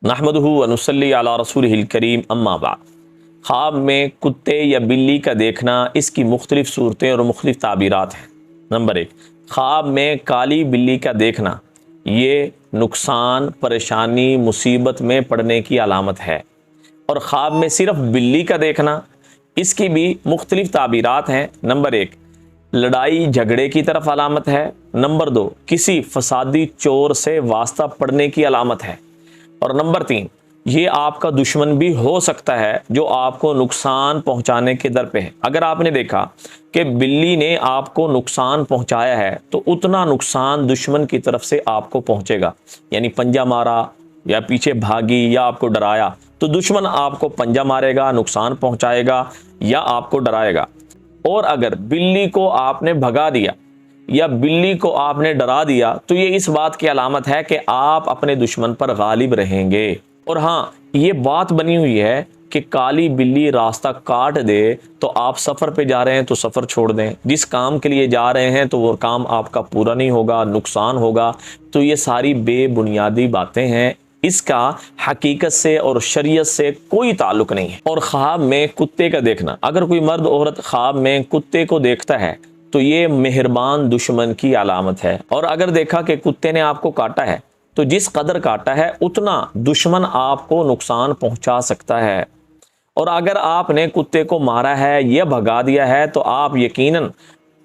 نحمدہ و نصلی علی رسولہ الکریم اما بعد۔ خواب میں کتے یا بلی کا دیکھنا، اس کی مختلف صورتیں اور مختلف تعبیرات ہیں۔ نمبر 1، خواب میں کالی بلی کا دیکھنا یہ نقصان، پریشانی، مصیبت میں پڑنے کی علامت ہے۔ اور خواب میں صرف بلی کا دیکھنا، اس کی بھی مختلف تعبیرات ہیں۔ نمبر 1، لڑائی جھگڑے کی طرف علامت ہے۔ نمبر 2، کسی فسادی چور سے واسطہ پڑنے کی علامت ہے۔ اور نمبر 3، یہ آپ کا دشمن بھی ہو سکتا ہے جو آپ کو نقصان پہنچانے کے در پہ ہے۔ اگر آپ نے دیکھا کہ بلی نے آپ کو نقصان پہنچایا ہے تو اتنا نقصان دشمن کی طرف سے آپ کو پہنچے گا، یعنی پنجہ مارا یا پیچھے بھاگی یا آپ کو ڈرایا تو دشمن آپ کو پنجہ مارے گا، نقصان پہنچائے گا یا آپ کو ڈرائے گا۔ اور اگر بلی کو آپ نے بھگا دیا یا بلی کو آپ نے ڈرا دیا تو یہ اس بات کی علامت ہے کہ آپ اپنے دشمن پر غالب رہیں گے۔ اور ہاں، یہ بات بنی ہوئی ہے کہ کالی بلی راستہ کاٹ دے تو آپ سفر پہ جا رہے ہیں تو سفر چھوڑ دیں، جس کام کے لیے جا رہے ہیں تو وہ کام آپ کا پورا نہیں ہوگا، نقصان ہوگا۔ تو یہ ساری بے بنیادی باتیں ہیں، اس کا حقیقت سے اور شریعت سے کوئی تعلق نہیں ہے۔ اور خواب میں کتے کا دیکھنا، اگر کوئی مرد عورت خواب میں کتے کو دیکھتا ہے تو یہ مہربان دشمن کی علامت ہے۔ اور اگر دیکھا کہ کتے نے آپ کو کاٹا ہے تو جس قدر کاٹا ہے اتنا دشمن آپ کو نقصان پہنچا سکتا ہے۔ اور اگر آپ نے کتے کو مارا ہے یا بھگا دیا ہے تو آپ یقیناً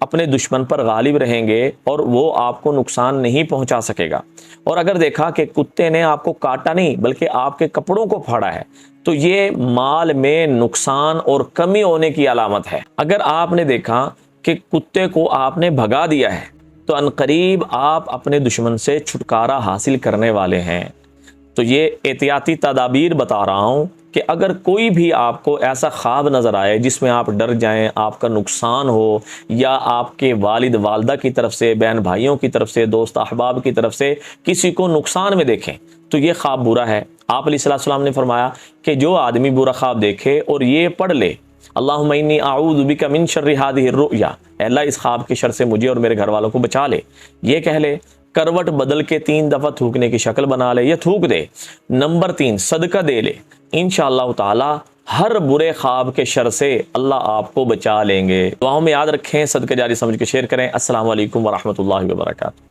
اپنے دشمن پر غالب رہیں گے اور وہ آپ کو نقصان نہیں پہنچا سکے گا۔ اور اگر دیکھا کہ کتے نے آپ کو کاٹا نہیں بلکہ آپ کے کپڑوں کو پھاڑا ہے تو یہ مال میں نقصان اور کمی ہونے کی علامت ہے۔ اگر آپ نے دیکھا کہ کتے کو آپ نے بھگا دیا ہے تو عنقریب آپ اپنے دشمن سے چھٹکارا حاصل کرنے والے ہیں۔ تو یہ احتیاطی تدابیر بتا رہا ہوں کہ اگر کوئی بھی آپ کو ایسا خواب نظر آئے جس میں آپ ڈر جائیں، آپ کا نقصان ہو، یا آپ کے والد والدہ کی طرف سے، بہن بھائیوں کی طرف سے، دوست احباب کی طرف سے کسی کو نقصان میں دیکھیں تو یہ خواب برا ہے۔ آپ علیہ السلام نے فرمایا کہ جو آدمی برا خواب دیکھے اور یہ پڑھ لے اللہم انی اعوذ بک من شر ہذہ الرؤیا، اے اللہ اس خواب کے شر سے مجھے اور میرے گھر والوں کو بچا لے، یہ کہہ لے، کروٹ بدل کے 3 دفعہ تھوکنے کی شکل بنا لے یا تھوک دے۔ نمبر 3، صدقہ دے لے، انشاءاللہ تعالی ہر برے خواب کے شر سے اللہ آپ کو بچا لیں گے۔ دعاؤں میں یاد رکھیں، صدقہ جاری سمجھ کے شیئر کریں۔ السلام علیکم ورحمۃ اللہ وبرکاتہ۔